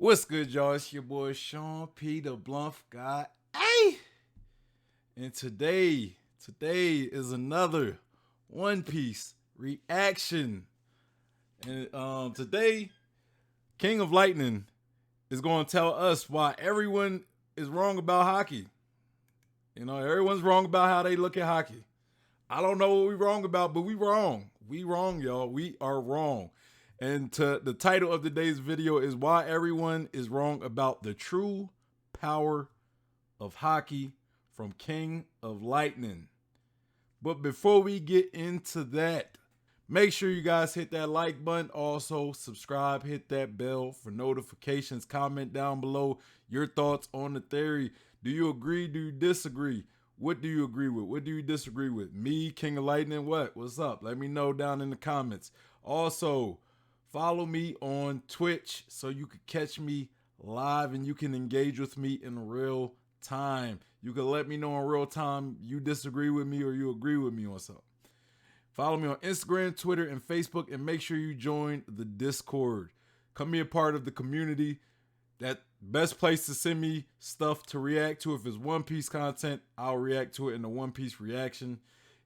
What's good, y'all? It's your boy Sean P. the Blunt guy. Hey! And today is another One Piece reaction. And today, King of Lightning is going to tell us why everyone is wrong about Haki. You know, everyone's wrong about how they look at Haki. I don't know what we're wrong about, but we wrong. We wrong, y'all. We are wrong. And the title of today's video is why everyone is wrong about the true power of Haki from King of Lightning. But before we get into that, make sure you guys hit that like button. Also, subscribe, hit that bell for notifications. Comment down below your thoughts on the theory. Do you agree? Do you disagree? What do you agree with? What do you disagree with? Me, King of Lightning, what? What's up? Let me know down in the comments. Also, follow me on Twitch so you can catch me live and you can engage with me in real time. You can let me know in real time you disagree with me or you agree with me on something. Follow me on Instagram, Twitter, and Facebook, and make sure you join the Discord. Come be a part of the community. That best place to send me stuff to react to. If it's One Piece content, I'll react to it in the One Piece reaction.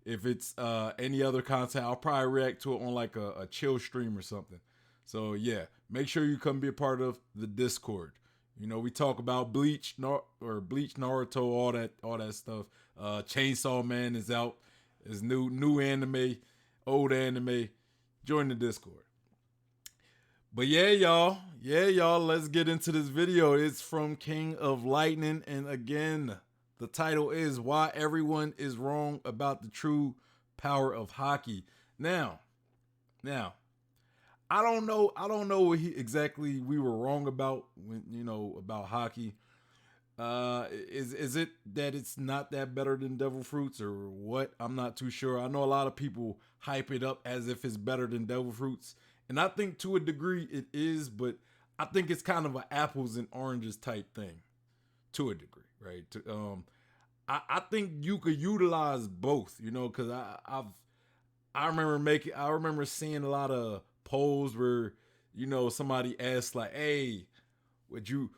If it's any other content, I'll probably react to it on like a chill stream or something. So yeah, make sure you come be a part of the Discord. You know, we talk about Bleach, Naruto, all that stuff. Chainsaw Man is out. It's new anime, old anime. Join the Discord. But yeah, y'all, let's get into this video. It's from King of Lightning, and again, the title is why everyone is wrong about the true power of Haki. Now, I don't know what exactly we were wrong about when about Haki. Is it that it's not that better than Devil Fruits or what? I'm not too sure. I know a lot of people hype it up as if it's better than Devil Fruits, and I think to a degree it is, but I think it's kind of an apples and oranges type thing, to a degree, right? I think you could utilize both, because I remember seeing a lot of polls where somebody asked like, "Hey, if you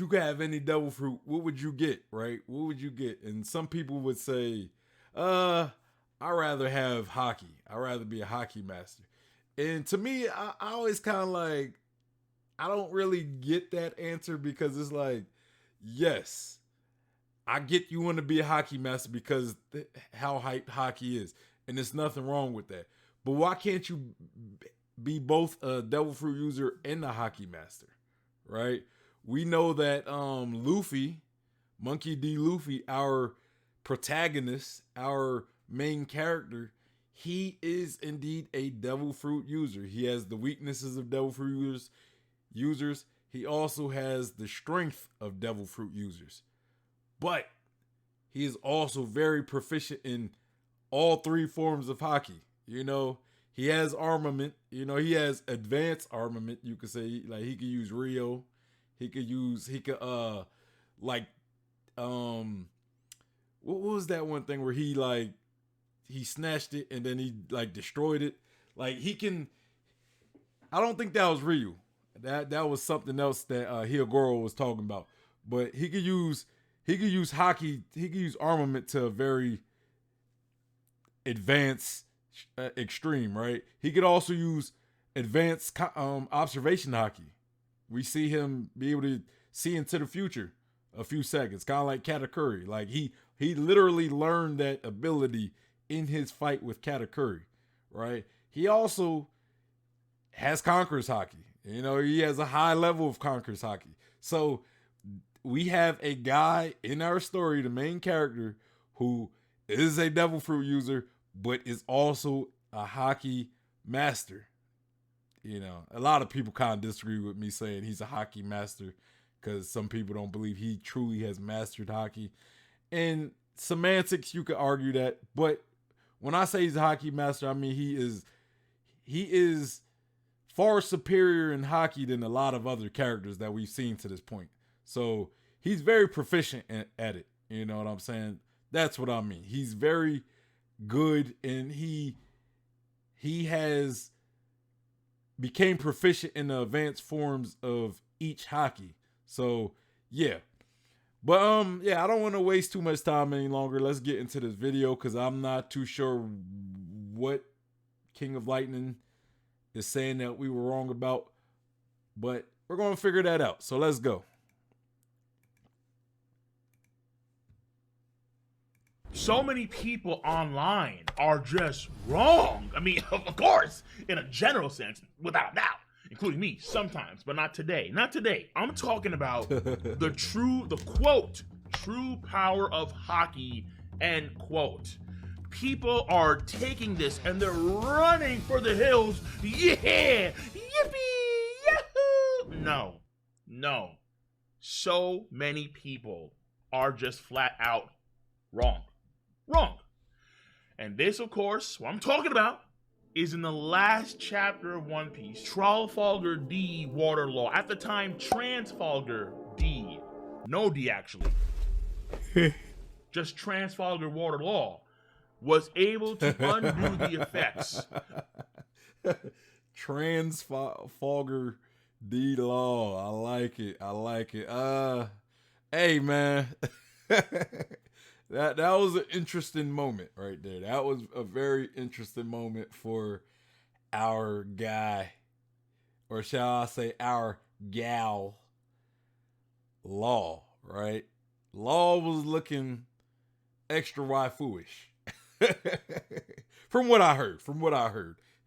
could have any devil fruit, what would you get?" Right? What would you get? And some people would say, I'd rather have Haki. I'd rather be a Haki master." And to me, I always kind of like, I don't really get that answer because it's like, yes, I get you want to be a Haki master because how hyped Haki is, and there's nothing wrong with that. But why can't you be both a devil fruit user and a Haki master, right? We know that Luffy, Monkey D. Luffy, our protagonist, our main character, he is indeed a devil fruit user. He has the weaknesses of devil fruit users. He also has the strength of devil fruit users. But he is also very proficient in all three forms of Haki. He has armament. He has advanced armament. You could say like he could use Rio. What was that one thing where he snatched it and then he like destroyed it? Like he can. I don't think that was Ryu. That was something else that Hyogoro was talking about. But he could use Haki. He could use armament to a very advanced extreme, right? He could also use advanced observation Haki. We see him be able to see into the future a few seconds, kind of like Katakuri. Like he literally learned that ability in his fight with Katakuri, right? He also has Conqueror's Haki. He has a high level of Conqueror's Haki. So we have a guy in our story, the main character, who is a devil fruit user, but is also a Haki master. A lot of people kind of disagree with me saying he's a Haki master because some people don't believe he truly has mastered Haki. And semantics, you could argue that, but when I say he's a Haki master, I mean he is far superior in Haki than a lot of other characters that we've seen to this point. So he's very proficient at it. You know what I'm saying? That's what I mean. He's very good, and he has became proficient in the advanced forms of each Haki. So yeah. But yeah, I don't want to waste too much time any longer. Let's get into this video because I'm not too sure what King of Lightning is saying that we were wrong about. But we're gonna figure that out. So let's go. So many people online are just wrong. I mean, of course, in a general sense, without doubt, including me sometimes, but not today. Not today. I'm talking about the quote, true power of Haki, end quote. People are taking this and they're running for the hills. Yeah! Yippee! Yahoo! No. So many people are just flat out wrong. And this, of course, what I'm talking about is in the last chapter of One Piece, Trafalgar D Water Law. At the time, Trafalgar D. No D, actually. Just Trafalgar Water Law was able to undo the effects. Trafalgar D Law. I like it. Hey man. That was an interesting moment right there. That was a very interesting moment for our guy, or shall I say our gal, Law, right? Law was looking extra waifu-ish. From what I heard,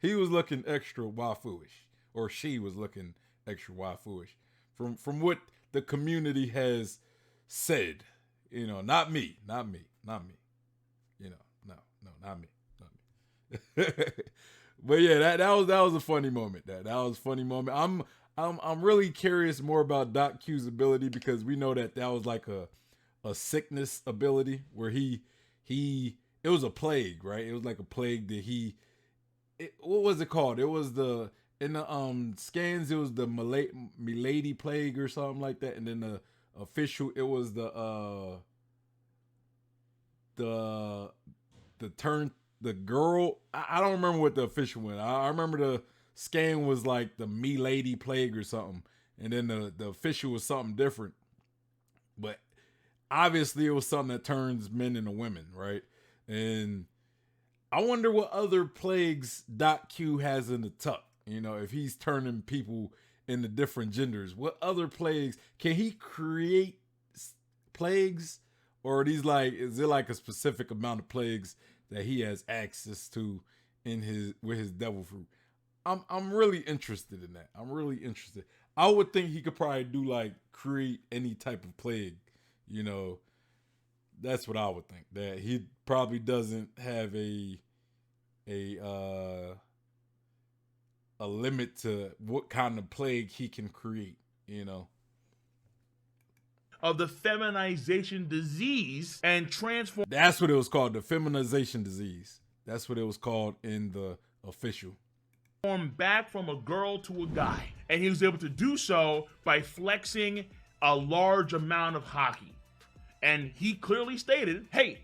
he was looking extra waifu-ish, or she was looking extra waifu-ish. From what the community has said. You know, not me. You know, no, not me. But yeah, that was a funny moment. That was a funny moment. I'm really curious more about Doc Q's ability because we know that was like a sickness ability where he it was a plague, right? It was like a plague that what was it called? It was in the scans it was the Milady plague or something like that, and then the official it was the girl. I don't remember what the official one. I remember the scan was like the Milady plague or something, and then the official was something different. But obviously it was something that turns men into women, right? And I wonder what other plagues Doc Q has in the tuck. You know, if he's turning people into different genders, what other plagues can he create? Plagues, or is there like a specific amount of plagues that he has access to with his devil fruit? I'm really interested in that. I'm really interested. I would think he could probably do like create any type of plague. You know, that's what I would think. That he probably doesn't have a limit to what kind of plague he can create, you know. Of the feminization disease and transform. That's what it was called, the feminization disease. That's what it was called in the official. Back from a girl to a guy. And he was able to do so by flexing a large amount of Haki. And he clearly stated, hey,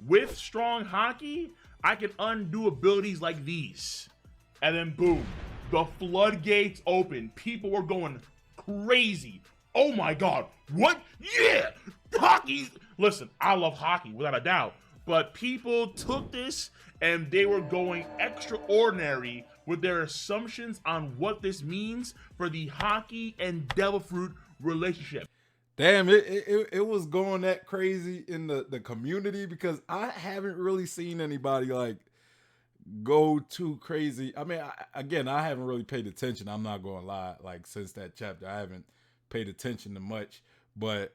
with strong Haki, I can undo abilities like these. And then boom, the floodgates open. People were going crazy. Oh my God, what? Yeah, Haki's. Listen, I love Haki without a doubt, but people took this and they were going extraordinary with their assumptions on what this means for the Haki and Devil Fruit relationship. Damn, it was going that crazy in the community because I haven't really seen anybody like go too crazy. I mean, I haven't really paid attention. I'm not going to lie. Like since that chapter, I haven't paid attention to much, but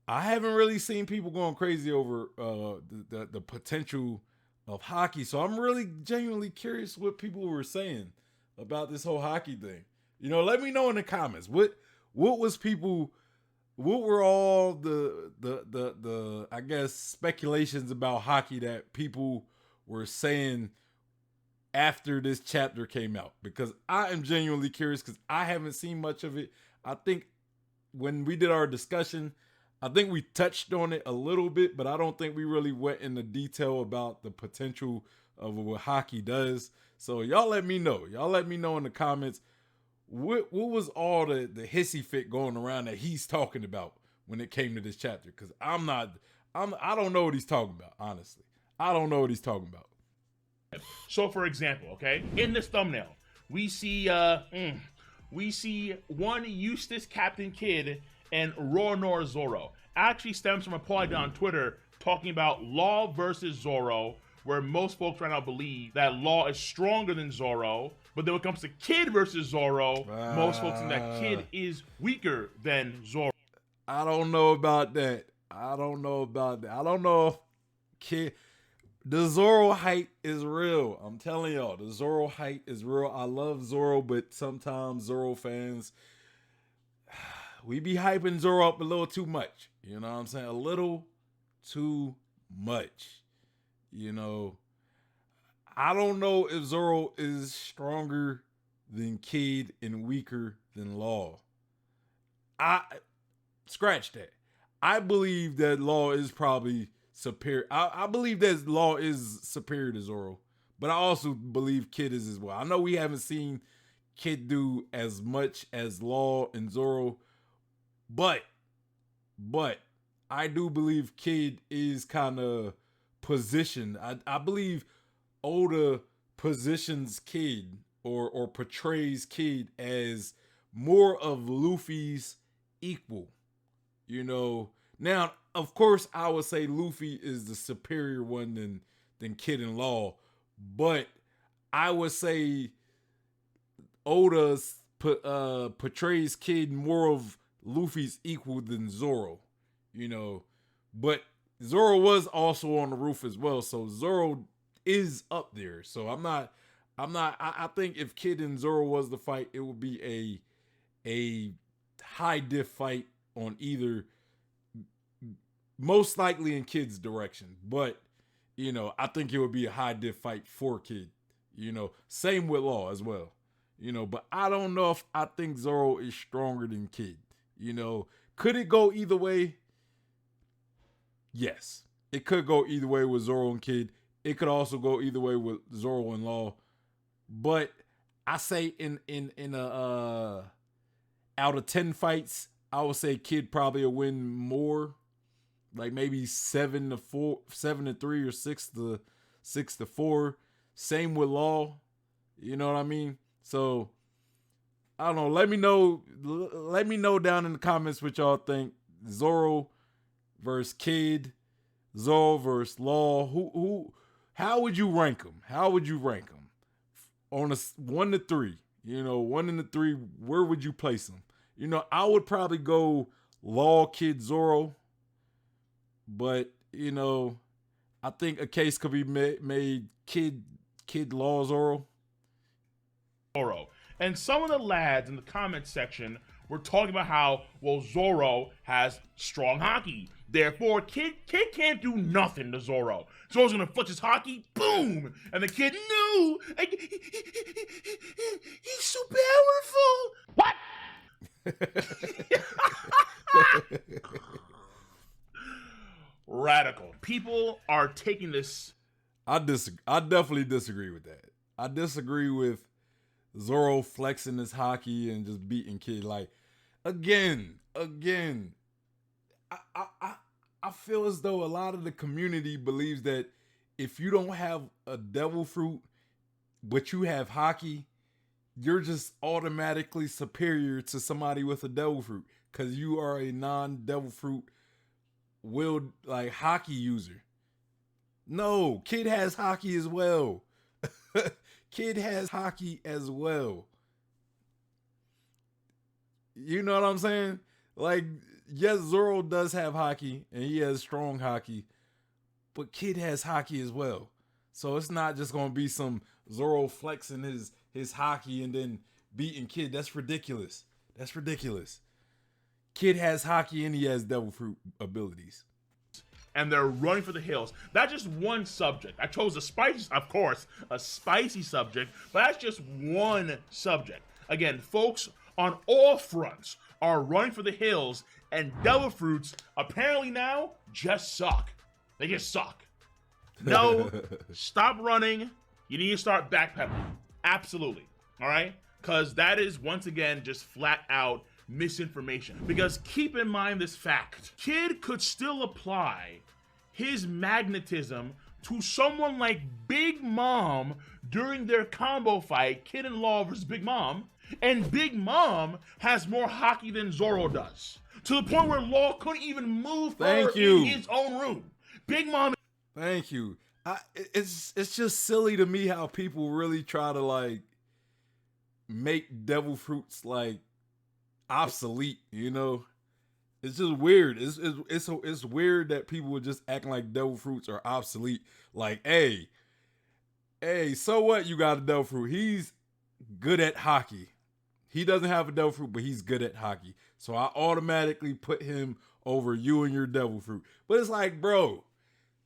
I haven't really seen people going crazy over the potential of Haki. So I'm really genuinely curious what people were saying about this whole Haki thing. You know, let me know in the comments what were all the I guess speculations about Haki that people were saying after this chapter came out, because I am genuinely curious because I haven't seen much of it. I think when we did our discussion, I think we touched on it a little bit, but I don't think we really went into detail about the potential of what Haki does. So y'all let me know. Y'all let me know in the comments what was all the hissy fit going around that he's talking about when it came to this chapter? Because I don't know what he's talking about, honestly. I don't know what he's talking about. So, for example, okay, in this thumbnail, we see one Eustace Captain Kidd and Roronoa Zoro. Actually stems from a poll on Twitter talking about Law versus Zoro, where most folks right now believe that Law is stronger than Zoro, but then when it comes to Kidd versus Zoro, most folks think that Kidd is weaker than Zoro. I don't know about that. I don't know if Kidd. The Zoro hype is real. I'm telling y'all, the Zoro hype is real. I love Zoro, but sometimes Zoro fans, we be hyping Zoro up a little too much. You know what I'm saying? A little too much. You know, I don't know if Zoro is stronger than Kidd and weaker than Law. I scratch that. I believe that Law is probably superior. I believe that Law is superior to Zoro, but I also believe Kidd is as well. I know we haven't seen Kidd do as much as Law and Zoro, but I do believe Kidd is kind of positioned. I believe Oda positions Kidd or portrays Kidd as more of Luffy's equal. You know, now of course I would say Luffy is the superior one than Kidd and Law, but I would say Oda portrays Kidd more of Luffy's equal than Zoro. You know, but Zoro was also on the roof as well, so Zoro is up there. So I think if Kidd and Zoro was the fight, it would be a high diff fight on either, most likely in Kidd's direction. But, you know, I think it would be a high diff fight for Kidd. You know, same with Law as well. You know, but I don't know if I think Zoro is stronger than Kidd. You know, could it go either way? Yes. It could go either way with Zoro and Kidd. It could also go either way with Zoro and Law. But I say in a out of 10 fights, I would say Kidd probably will win more. Like maybe 7-3 or 6-4. Same with Law. You know what I mean? So I don't know. Let me know down in the comments what y'all think. Zoro versus Kidd, Zoro versus Law. How would you rank them? How would you rank them? On a 1 to 3. You know, 1 and 3, where would you place them? You know, I would probably go Law, Kidd, Zoro. But, you know, I think a case could be made Kidd, Law, Zoro. And some of the lads in the comment section were talking about how, well, Zoro has strong Haki. Therefore, Kidd can't do nothing to Zoro. Zoro's gonna flex his Haki, boom! And the Kidd, no! He's so powerful! What? Radical. People are taking this. I definitely disagree with that. I disagree with Zoro flexing his Haki and just beating Kidd. Like, again, I feel as though a lot of the community believes that if you don't have a devil fruit, but you have Haki, you're just automatically superior to somebody with a devil fruit because you are a non-devil fruit willed like Haki user. No, Kidd has Haki as well. Kidd has Haki as well. You know what I'm saying? Like, yes, Zoro does have Haki and he has strong Haki, but Kidd has Haki as well. So it's not just gonna be some Zoro flexing his Haki and then beating Kidd. That's ridiculous. That's ridiculous. Kidd has Haki and he has devil fruit abilities. And they're running for the hills. That's just one subject. I chose a spicy subject, but that's just one subject. Again, folks on all fronts are running for the hills, and devil fruits apparently now just suck. They just suck. No, stop running. You need to start backpedaling. Absolutely. All right? because that is, once again, just flat out misinformation. Because keep in mind this fact: Kid could still apply his magnetism to someone like Big Mom during their combo fight, Kid and Law versus Big Mom, and Big Mom has more Haki than Zoro does, to the point where Law couldn't even move her in his own room. Big Mom. Thank you. It's just silly to me how people really try to like make devil fruits like obsolete. You know, it's just weird. It's weird that people would just acting like devil fruits are obsolete. Like, hey, so what? You got a devil fruit. He's good at Haki. He doesn't have a devil fruit, but he's good at Haki. So I automatically put him over you and your devil fruit. But it's like, bro,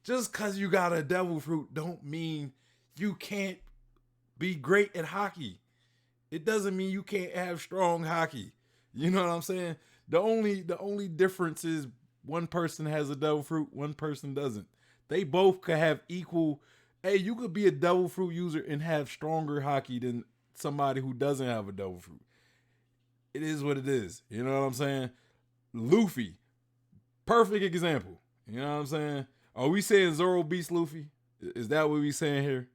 just because you got a devil fruit don't mean you can't be great at Haki. It doesn't mean you can't have strong Haki. You know what I'm saying? The only difference is one person has a devil fruit, one person doesn't. They both could have equal. Hey, you could be a devil fruit user and have stronger Haki than somebody who doesn't have a devil fruit. It is what it is. You know what I'm saying? Luffy, perfect example. You know what I'm saying? Are we saying Zoro beats Luffy? Is that what we saying here?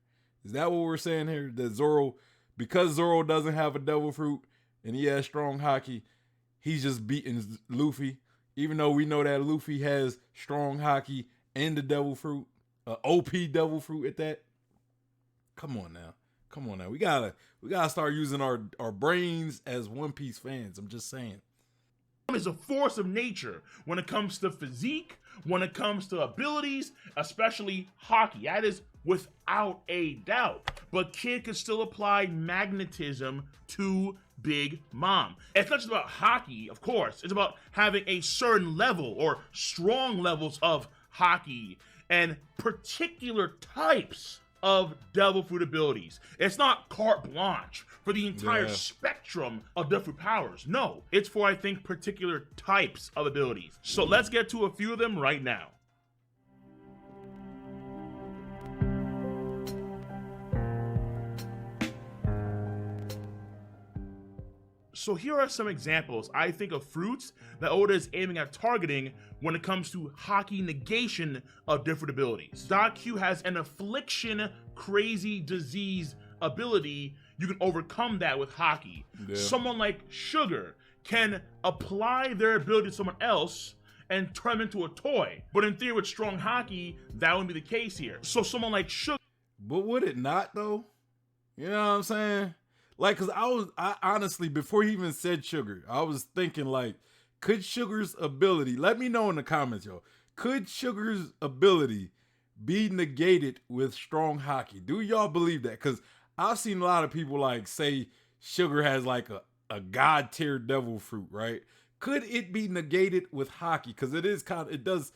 Is that what we're saying here? That Zoro, because Zoro doesn't have a devil fruit and he has strong Haki, he's just beating Luffy, even though we know that Luffy has strong Haki and the devil fruit, OP devil fruit at that. Come on now. We gotta start using our brains as One Piece fans. I'm just saying. Is a force of nature when it comes to physique, when it comes to abilities, especially Haki. That is without a doubt. But Kid could still apply magnetism to Big Mom. It's not just about Haki, of course. It's about having a certain level or strong levels of Haki and particular types of devil fruit abilities. It's not carte blanche for the entire spectrum of devil fruit powers. No, it's for, I think, particular types of abilities. So let's get to a few of them right now. So here are some examples, I think, of fruits that Oda is aiming at targeting when it comes to Haki negation of different abilities. Q has an affliction, crazy disease ability. You can overcome that with Haki. Yeah. Someone like Sugar can apply their ability to someone else and turn them into a toy. But in theory, with strong Haki, that wouldn't be the case here. So someone like Sugar. But would it not, though? You know what I'm saying? Like, cause I honestly, before he even said Sugar, I was thinking like, could Sugar's ability, let me know in the comments, yo, could Sugar's ability be negated with strong Haki? Do y'all believe that? Cause I've seen a lot of people like say Sugar has like a god tier devil fruit, right? Could it be negated with Haki? Cause it does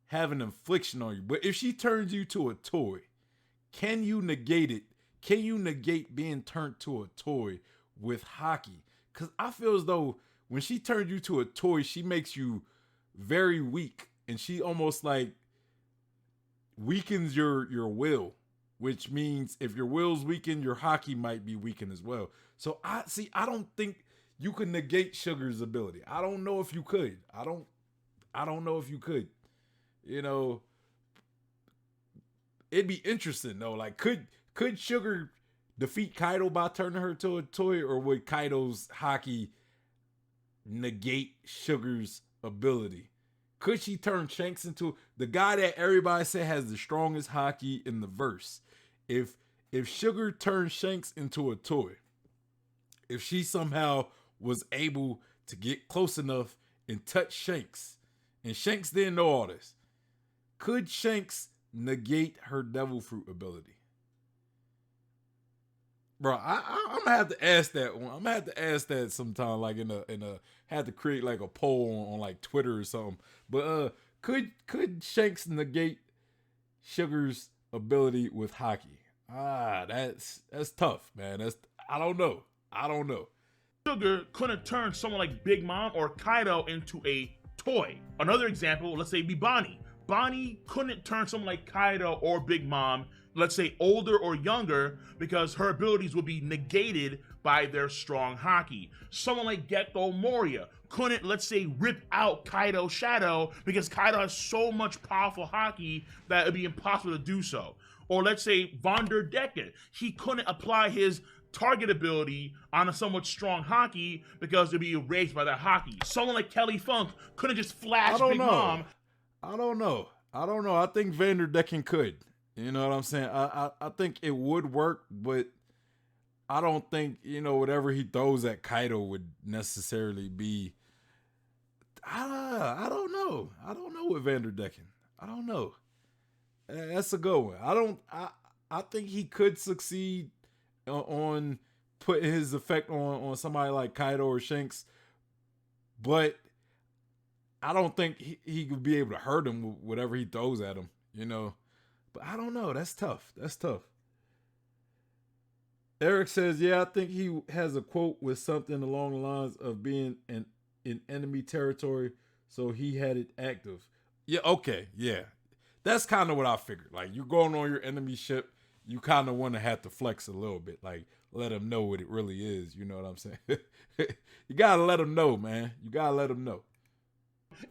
have an infliction on you. But if she turns you to a toy, can you negate it? Can you negate being turned to a toy with Haki? Because I feel as though when she turns you to a toy, she makes you very weak. And she almost like weakens your will. Which means if your will's weakened, your Haki might be weakened as well. So I don't think you can negate Sugar's ability. I don't know if you could. I don't know if you could. You know, it'd be interesting though. Like, could Sugar defeat Kaido by turning her to a toy, or would Kaido's Haki negate Sugar's ability? Could she turn Shanks into the guy that everybody said has the strongest Haki in the verse? If Sugar turned Shanks into a toy, if she somehow was able to get close enough and touch Shanks, and Shanks didn't know all this, could Shanks negate her devil fruit ability? Bro, I'm gonna have to ask that one. I'm gonna have to ask that sometime, like in a have to create like a poll on like Twitter or something. But could Shanks negate Sugar's ability with Haki? That's tough, man. I don't know. Sugar couldn't turn someone like Big Mom or Kaido into a toy. Another example, let's say, be Bonnie. Bonnie couldn't turn someone like Kaido or Big Mom let's say, older or younger, because her abilities would be negated by their strong haki. Someone like Gecko Moria couldn't, let's say, rip out Kaido's shadow because Kaido has so much powerful haki that it'd be impossible to do so. Or let's say Von der Decken, he couldn't apply his target ability on a somewhat strong haki because it'd be erased by that haki. Someone like Kelly Funk couldn't just flash Big Mom. I don't know. I think Van der Decken could. You know what I'm saying? I think it would work, but I don't think, whatever he throws at Kaido would necessarily be. I don't know. I don't know with Van der Decken. I don't know. That's a good one. I think he could succeed on putting his effect on somebody like Kaido or Shanks, but I don't think he could be able to hurt him with whatever he throws at him, But I don't know. That's tough. Eric says, yeah, I think he has a quote with something along the lines of being in enemy territory, so he had it active. Yeah, okay, yeah. That's kind of what I figured. Like, you're going on your enemy ship, you kind of want to have to flex a little bit. Like, let them know what it really is. You know what I'm saying? You got to let them know, man. You got to let them know.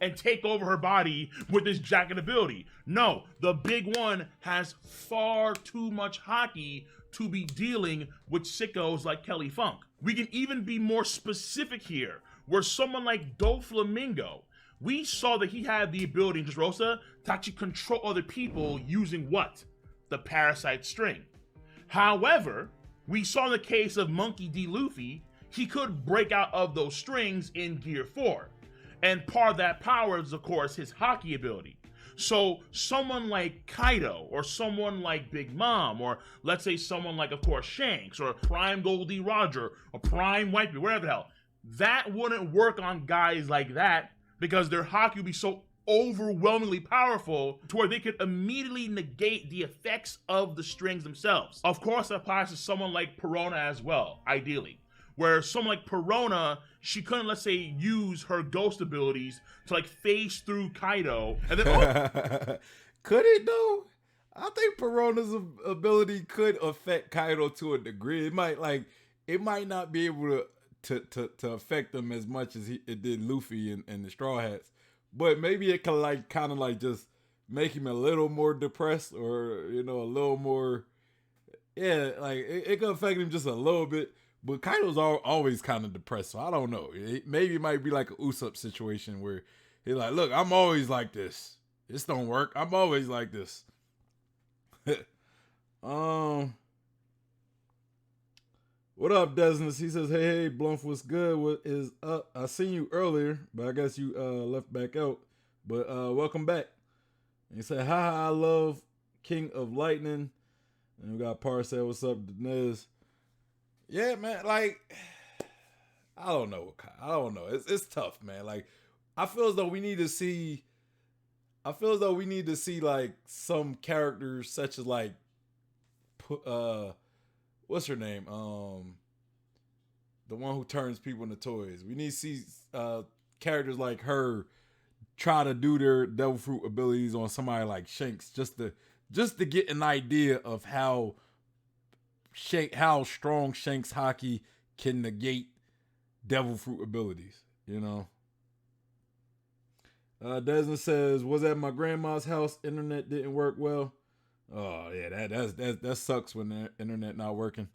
And take over her body with this jacket ability. No, the big one has far too much haki to be dealing with sickos like Kelly Funk. We can even be more specific here, where someone like Doflamingo, we saw that he had the ability in Dressrosa to actually control other people using what? The parasite string. However, we saw in the case of Monkey D. Luffy, he could break out of those strings in Gear 4. And part of that power is, of course, his haki ability. So someone like Kaido, or someone like Big Mom, or let's say someone like, of course, Shanks, or Prime Goldie Roger, or Prime Whitebeard, whatever the hell, that wouldn't work on guys like that because their haki would be so overwhelmingly powerful to where they could immediately negate the effects of the strings themselves. Of course, that applies to someone like Perona as well, ideally. Where someone like Perona, she couldn't, let's say, use her ghost abilities to like phase through Kaido, and then could it though? I think Perona's ability could affect Kaido to a degree. It might not be able to affect them as much as it did Luffy and the Straw Hats, but maybe it can kind of just make him a little more depressed, or a little more, it can affect him just a little bit. But Kaido's always kind of depressed, so I don't know. Maybe it might be like a Usopp situation where he's like, look, I'm always like this. This don't work. I'm always like this. What up, Desness? He says, hey, Bluff, what's good? What is up? I seen you earlier, but I guess you left back out. But welcome back. And he said, haha, I love King of Lightning. And we got Parcel, what's up, Denez? Yeah, man, I don't know. It's tough, man. I feel as though we need to see some characters such as what's her name? The one who turns people into toys. We need to see characters like her try to do their devil fruit abilities on somebody like Shanks, just to get an idea of how strong Shanks haki can negate devil fruit abilities, Desmond says, was at my grandma's house, internet didn't work well. Oh yeah, that sucks when the internet not working.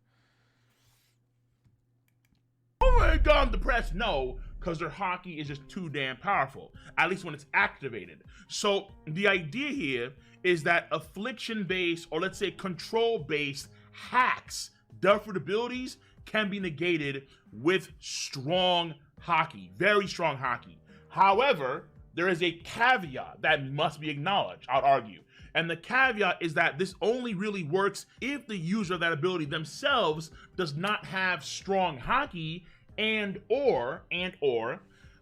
Oh my god, I'm depressed. No, because their haki is just too damn powerful, at least when it's activated. So the idea here is that affliction-based, or let's say control-based hacks, different abilities can be negated with strong haki, very strong haki. However, there is a caveat that must be acknowledged, I'd argue. And the caveat is that this only really works if the user of that ability themselves does not have strong haki and or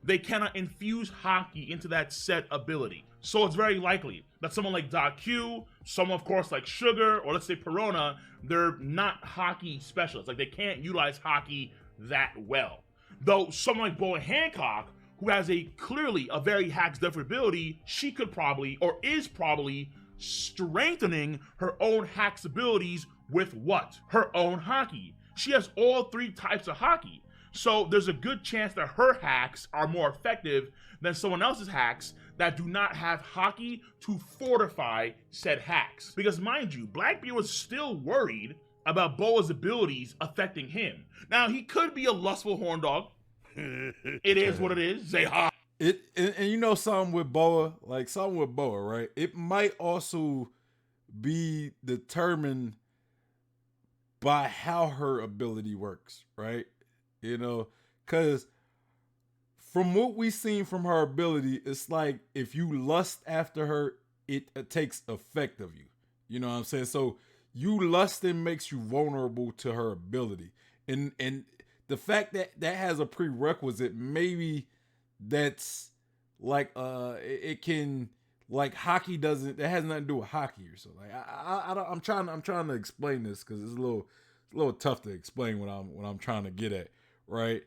they cannot infuse haki into that set ability. So it's very likely that someone like Q, someone of course like Sugar, or let's say Perona, they're not haki specialists. They can't utilize haki that well. Though someone like Boa Hancock, who has clearly a very hacks different ability, she could probably, or is probably, strengthening her own Hack's abilities with what? Her own Haki. She has all 3 types of Haki. So there's a good chance that her hacks are more effective than someone else's hacks that do not have Haki to fortify said hacks. Because mind you, Blackbeard was still worried about Boa's abilities affecting him. Now, he could be a lustful horn dog. It is what it is. Say ha. And you know something with Boa, right? It might also be determined by how her ability works, right? You know, because from what we've seen from her ability, it's like if you lust after her, it takes effect of you. You know what I'm saying? So you lusting makes you vulnerable to her ability. And the fact that that has a prerequisite, maybe that's like it can, like Haki doesn't, that has nothing to do with Haki or so. Like I'm trying to explain this because it's a little tough to explain what I'm trying to get at, right?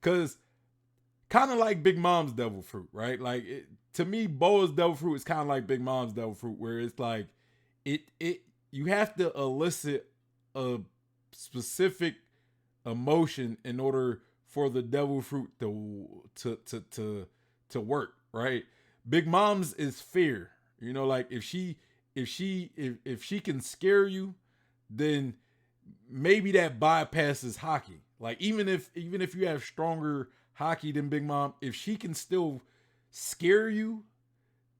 Because kind of like Big Mom's devil fruit, right? Like to me, Boa's devil fruit is kind of like Big Mom's devil fruit, where it's like it you have to elicit a specific emotion in order for the devil fruit to work, right? Big Mom's is fear. You know, like if she can scare you, then maybe that bypasses Haki. Like even if you have stronger Haki than Big Mom, if she can still scare you,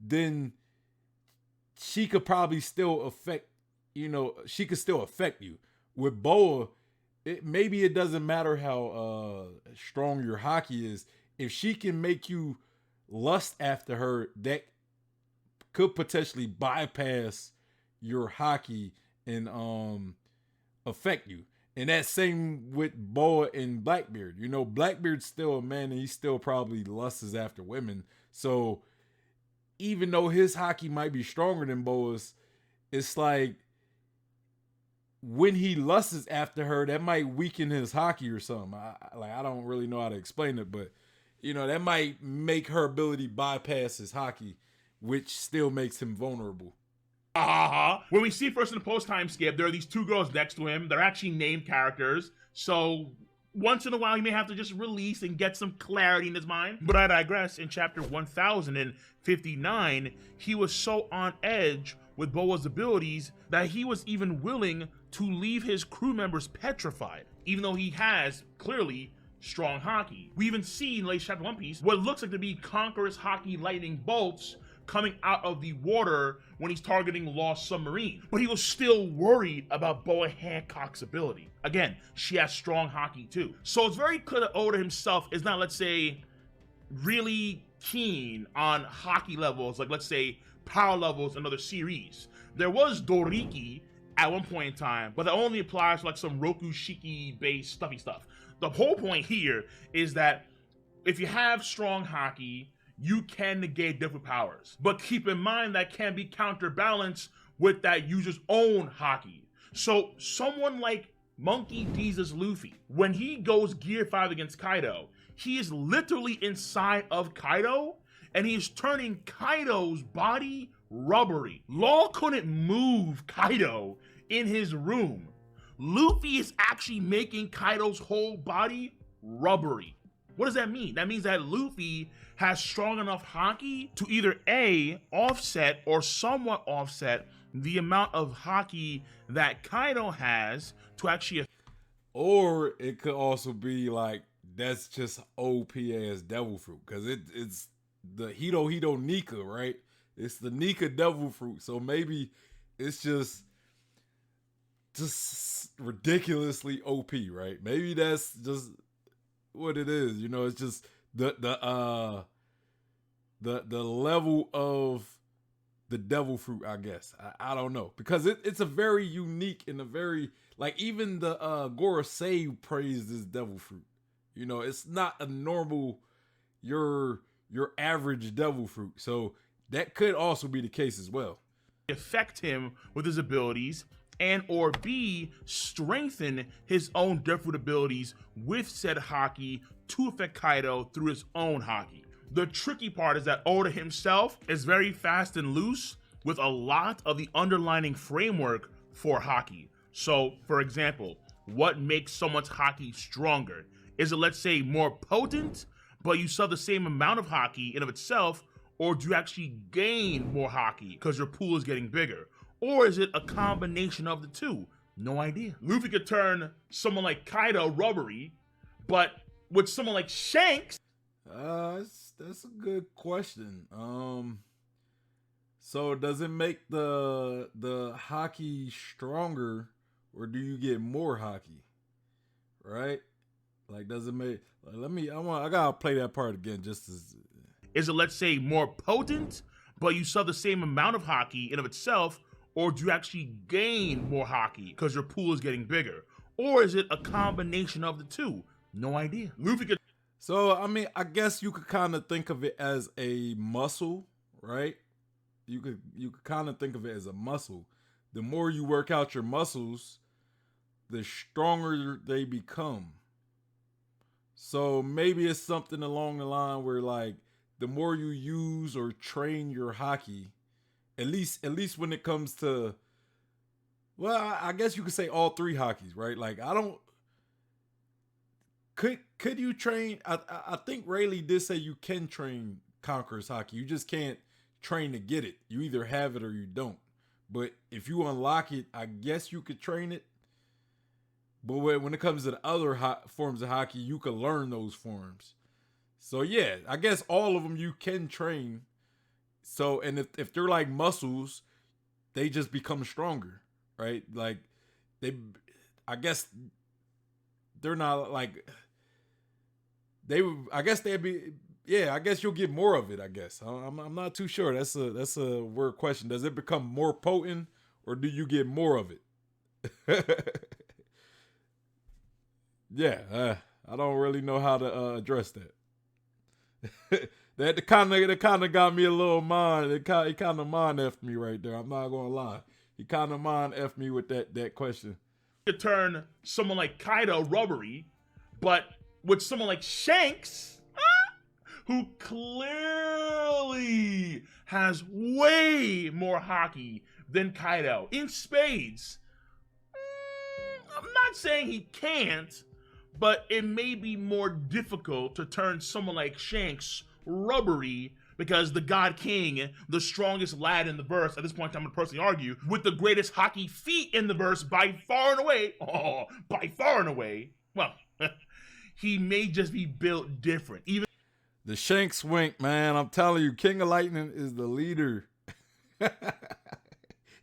then she could probably still affect, she could still affect you. With Boa, maybe it doesn't matter how strong your Haki is. If she can make you lust after her, that could potentially bypass your Haki and affect you. And that same with Boa and Blackbeard. You know, Blackbeard's still a man and he still probably lusts after women. So even though his Haki might be stronger than Boa's, it's like when he lusts after her, that might weaken his Haki or something. I don't really know how to explain it, but that might make her ability bypass his Haki, which still makes him vulnerable. When we see first in the post-time skip, there are these 2 girls next to him. They're actually named characters. So once in a while, he may have to just release and get some clarity in his mind. But I digress. In chapter 1059, he was so on edge with Boa's abilities that he was even willing to leave his crew members petrified, even though he has clearly strong Haki. We even see in late chapter One Piece what looks like to be Conqueror's Haki lightning bolts coming out of the water when he's targeting Lost Submarine. But he was still worried about Boa Hancock's ability. Again, she has strong Haki too. So it's very clear that Oda himself is not, let's say, really keen on Haki levels, like let's say power levels in other series. There was Doriki at one point in time, but that only applies to like some Roku Shiki based stuffy stuff. The whole point here is that if you have strong Haki, you can negate different powers. But keep in mind that can be counterbalanced with that user's own Haki. So someone like Monkey D's Luffy, when he goes Gear 5 against Kaido, he is literally inside of Kaido and he is turning Kaido's body rubbery. Law couldn't move Kaido in his room. Luffy is actually making Kaido's whole body rubbery. What does that mean? That means that Luffy has strong enough Haki to either A, offset or somewhat offset the amount of Haki that Kaido has to actually... Or it could also be like, that's just OP ass devil fruit. Because it's the Hito Nika, right? It's the Nika devil fruit. So maybe it's just ridiculously OP, right? Maybe that's just what it is. It's just the level of the devil fruit, I guess. I don't know, because it's a very unique and a very, like, even the Gorosei praised this devil fruit. It's not a normal your average devil fruit. So that could also be the case as well. Affect him with his abilities, and or B, strengthen his own different abilities with said Haki to affect Kaido through his own Haki. The tricky part is that Oda himself is very fast and loose with a lot of the underlying framework for Haki. So, for example, what makes someone's Haki stronger? Is it, let's say, more potent, but you still have the same amount of Haki in of itself, or do you actually gain more Haki because your pool is getting bigger? Or is it a combination of the two? No idea. Luffy could turn someone like Kaido rubbery, but with someone like Shanks, that's a good question. So does it make the Haki stronger, or do you get more Haki? Right? Like, does it make? I gotta play that part again, just as. Is it, let's say, more potent, but you still have the same amount of Haki in of itself, or do you actually gain more Haki because your pool is getting bigger? Or is it a combination of the two? No idea. Luffy could. So, I mean, I guess you could kind of think of it as a muscle, right? You could kind of think of it as a muscle. The more you work out your muscles, the stronger they become. So maybe it's something along the line where, like, the more you use or train your Haki, at least when it comes to, well, I guess you could say all three Hakis, right? Like, I don't. Could you train? I think Rayleigh did say you can train Conqueror's Haki. You just can't train to get it. You either have it or you don't. But if you unlock it, I guess you could train it. But when it comes to the other forms of Haki, you can learn those forms. So yeah, I guess all of them you can train. So, and if they're like muscles, they just become stronger, right? Like I guess they're not like. I guess they'd be, yeah, I guess you'll get more of it, I guess. I'm not too sure. That's a weird question. Does it become more potent, or do you get more of it? Yeah, I don't really know how to address that. That kind of got me a little mind. It kind of mind effed me right there. I'm not gonna lie. He kind of mind effed me with that question. To turn someone like Kaido rubbery, but with someone like Shanks, who clearly has way more Haki than Kaido in spades. I'm not saying he can't, but it may be more difficult to turn someone like Shanks rubbery because the God King, the strongest lad in the verse, at this point I'm going to personally argue, with the greatest Haki feat in the verse by far and away, well, he may just be built different. Even the Shanks wink, man, I'm telling you, King of Lightning is the leader.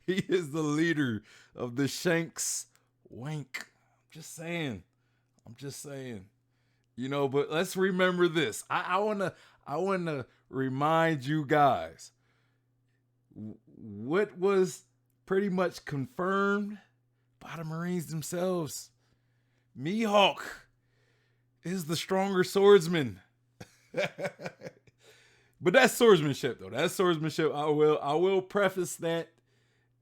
He is the leader of the Shanks wink. I'm just saying. You know, but let's remember this. I wanna remind you guys what was pretty much confirmed by the Marines themselves. Mihawk is the stronger swordsman. But that's swordsmanship, though. That's swordsmanship. I will preface that,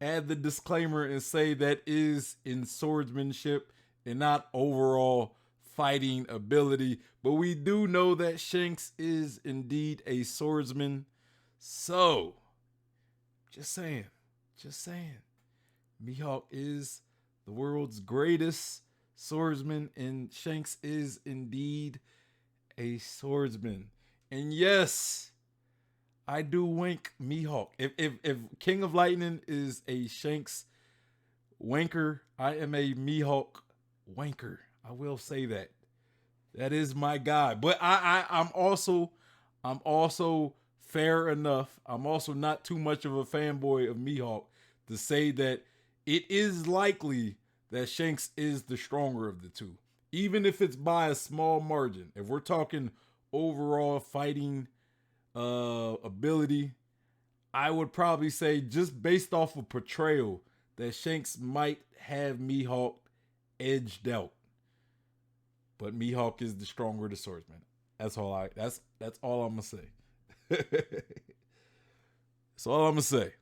add the disclaimer, and say that is in swordsmanship and not overall fighting ability. But we do know that Shanks is indeed a swordsman. So, just saying. Mihawk is the world's greatest swordsman, and Shanks is indeed a swordsman. And yes, I do wink Mihawk. If King of Lightning is a Shanks wanker, I am a Mihawk wanker. I will say that. That is my guy. But I'm also fair enough. I'm also not too much of a fanboy of Mihawk to say that it is likely that Shanks is the stronger of the two, even if it's by a small margin. If we're talking overall fighting ability, I would probably say, just based off of portrayal, that Shanks might have Mihawk edged out. But Mihawk is the stronger of the swordsman. That's all I'm gonna say. That's all I'm gonna say.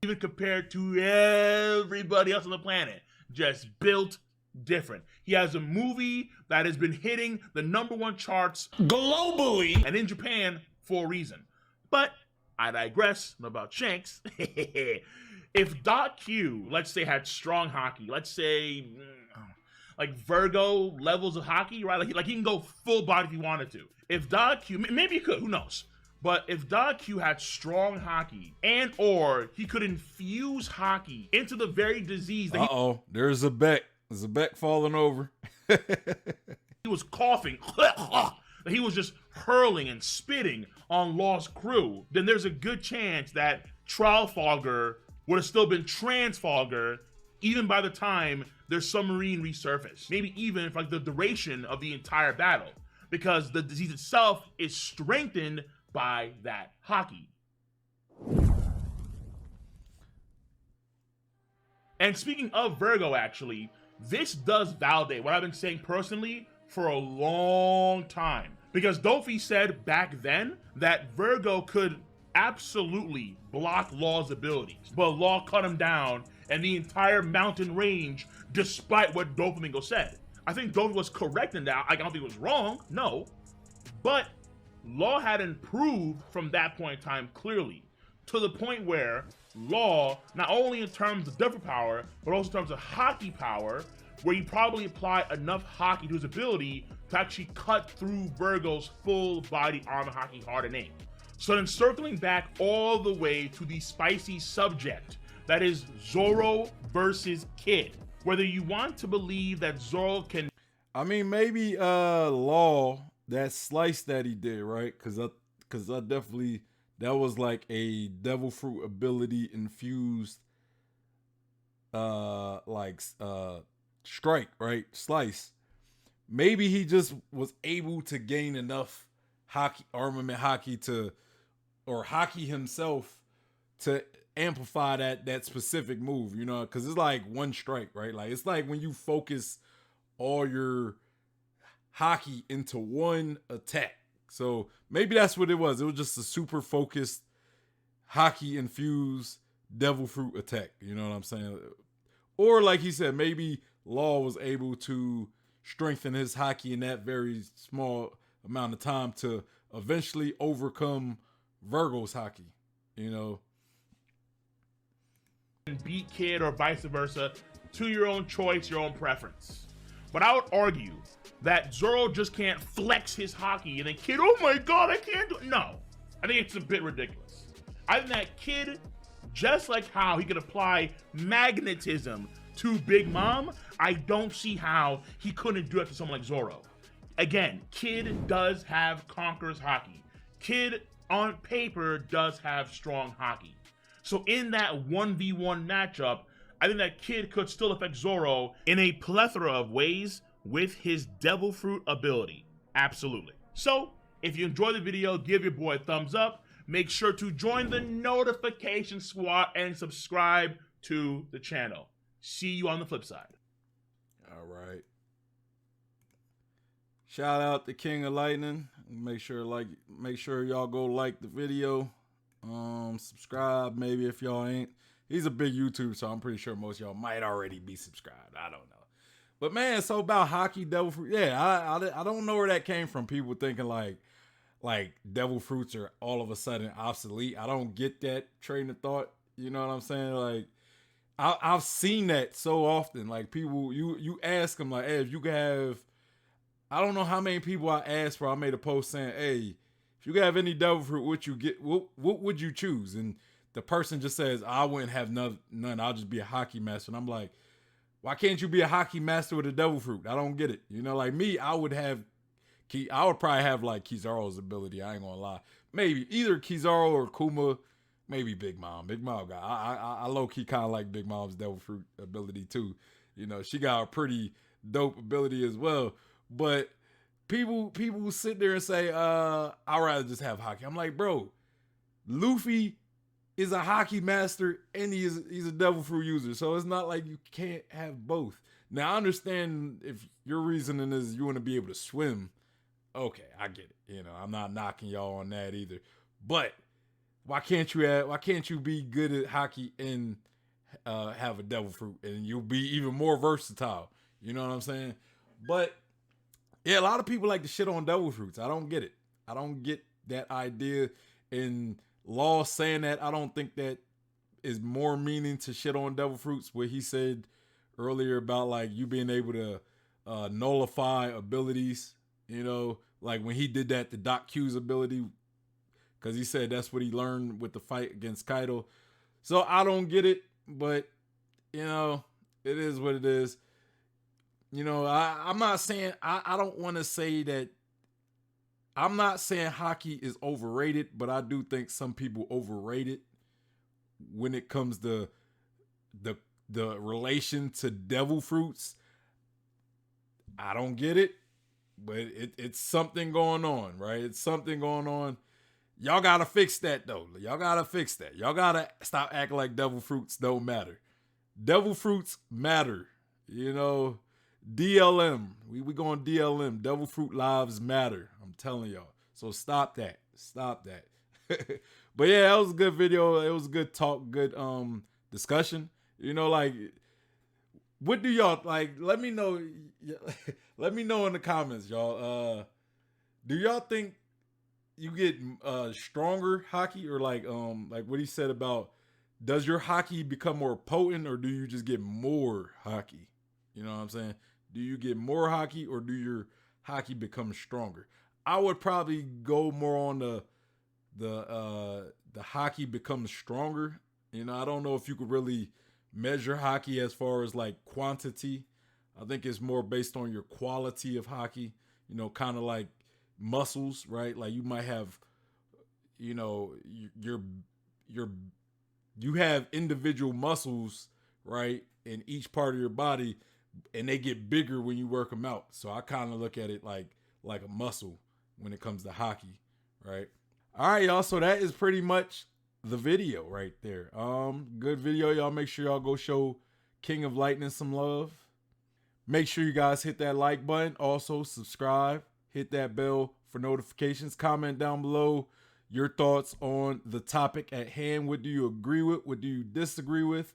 Even compared to everybody else on the planet, just built different. He has a movie that has been hitting the #1 charts globally and in Japan for a reason. But I digress about Shanks. If Doc Q, let's say, had strong Haki, let's say like Virgo levels of Haki, right? Like he can go full body if he wanted to. If Doc Q, maybe he could, who knows? But if Doc Q had strong Haki, and or he could infuse Haki into the very disease that there's a Beck. There's a Beck falling over. he was coughing, he was just hurling and spitting on Law's crew, then there's a good chance that Trafalgar would have still been Transfalgar even by the time their submarine resurfaced. Maybe even for like the duration of the entire battle, because the disease itself is strengthened by that Haki. And speaking of Virgo, actually, this does validate what I've been saying personally for a long time. Because Dofi said back then that Virgo could absolutely block Law's abilities, but Law cut him down and the entire mountain range, despite what Doflamingo said. I think Dofi was correct in that. I don't think it was wrong, no. But Law had improved from that point in time clearly, to the point where Law, not only in terms of Devil power, but also in terms of Haki power, where he probably applied enough Haki to his ability to actually cut through Virgo's full body armor Haki hard and aim. So then circling back all the way to the spicy subject, that is Zoro versus Kid. Whether you want to believe that Zoro can... I mean, maybe Law, that slice that he did, right? Because I definitely... That was like a devil fruit ability infused strike, right? Slice. Maybe he just was able to gain enough Haki, armament Haki to, or Haki himself to amplify that specific move, you know, because it's like one strike, right? Like it's like when you focus all your Haki into one attack. So maybe that's what it was. It was just a super focused Haki infused devil fruit attack. You know what I'm saying? Or like he said, maybe Law was able to strengthen his Haki in that very small amount of time to eventually overcome Virgo's Haki. You know? Beat Kid or vice versa, to your own choice, your own preference. But I would argue that Zoro just can't flex his Haki and then Kid, oh my god, I can't do it. No, I think it's a bit ridiculous. I think that Kid, just like how he could apply magnetism to Big Mom, I don't see how he couldn't do it to someone like Zoro. Again, Kid does have Conqueror's Haki. Kid, on paper, does have strong Haki. So in that 1v1 matchup, I think that Kid could still affect Zoro in a plethora of ways with his Devil Fruit ability. Absolutely. So, if you enjoyed the video, give your boy a thumbs up. Make sure to join the notification squad and subscribe to the channel. See you on the flip side. All right. Shout out to King of Lightning. Make sure y'all go like the video. Subscribe maybe if y'all ain't. He's a big YouTuber, so I'm pretty sure most of y'all might already be subscribed. I don't know. But man, so about Haki, Devil Fruit. Yeah, I don't know where that came from. People thinking like Devil Fruits are all of a sudden obsolete. I don't get that train of thought. You know what I'm saying? Like, I've seen that so often. Like people, you ask them like, hey, if you could have, I don't know how many people I asked for. I made a post saying, hey, if you could have any Devil Fruit, what would you choose? And the person just says, I wouldn't have none. I'll just be a Haki master. And I'm like, why can't you be a Haki master with a Devil Fruit? I don't get it. You know, like me, I would probably have like Kizaru's ability. I ain't gonna lie. Maybe either Kizaru or Kuma, maybe Big Mom. Big Mom guy. I low key kind of like Big Mom's Devil Fruit ability too. You know, she got a pretty dope ability as well. But people sit there and say, I'd rather just have Haki. I'm like, bro, Luffy is a Haki master and he's a Devil Fruit user. So it's not like you can't have both. Now I understand if your reasoning is you want to be able to swim. Okay, I get it. You know, I'm not knocking y'all on that either. But why can't you be good at Haki and have a Devil Fruit and you'll be even more versatile? You know what I'm saying? But yeah, a lot of people like to shit on Devil Fruits. I don't get it. I don't get that idea. And Law saying that, I don't think that is more meaning to shit on devil fruits. What he said earlier about like you being able to nullify abilities, you know, like when he did that, the Doc Q's ability, because he said that's what he learned with the fight against Kaido. So I don't get it, but you know, it is what it is. You know, I'm not saying I don't want to say that. I'm not saying Haki is overrated, but I do think some people overrate it when it comes to the the relation to devil fruits. I don't get it, but it's something going on, right? It's something going on. Y'all gotta fix that though. Y'all gotta fix that. Y'all gotta stop acting like devil fruits don't matter. Devil fruits matter. You know, DLM. We going DLM. Devil fruit lives matter. I'm telling y'all. So stop that. Stop that. But yeah, that was a good video. It was a good talk, good discussion. You know, like what do y'all like? Let me know. Let me know in the comments, y'all. Do y'all think you get stronger Haki, or like what he said about, does your Haki become more potent, or do you just get more Haki? You know what I'm saying? Do you get more Haki, or do your Haki become stronger? I would probably go more on the Haki becomes stronger. You know, I don't know if you could really measure Haki as far as like quantity. I think it's more based on your quality of Haki. You know, kind of like muscles, right? Like you might have, you know, your you have individual muscles, right, in each part of your body, and they get bigger when you work them out. So I kind of look at it like a muscle when it comes to Haki, right? All right, y'all. So that is pretty much the video right there. Good video, y'all. Make sure y'all go show King of Lightning some love. Make sure you guys hit that like button. Also, subscribe. Hit that bell for notifications. Comment down below your thoughts on the topic at hand. What do you agree with? What do you disagree with?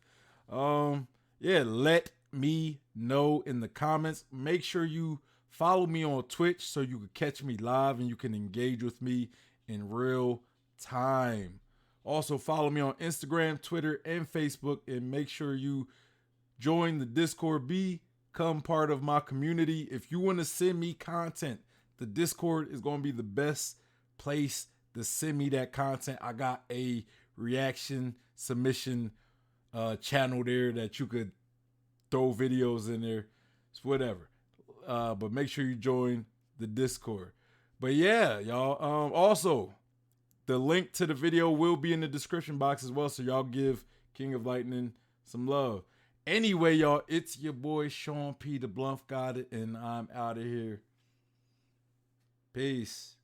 Yeah, let me know in the comments. Make sure you follow me on Twitch so you can catch me live and you can engage with me in real time. Also, follow me on Instagram, Twitter, and Facebook, and make sure you join the Discord. Become part of my community. If you want to send me content, the Discord is going to be the best place to send me that content. I got a reaction submission channel there that you could throw videos in there. It's whatever. But make sure you join the Discord. But yeah, y'all. Also, the link to the video will be in the description box as well. So y'all give King of Lightning some love. Anyway, y'all, it's your boy Sean P. the Bluff Got It, and I'm out of here. Peace.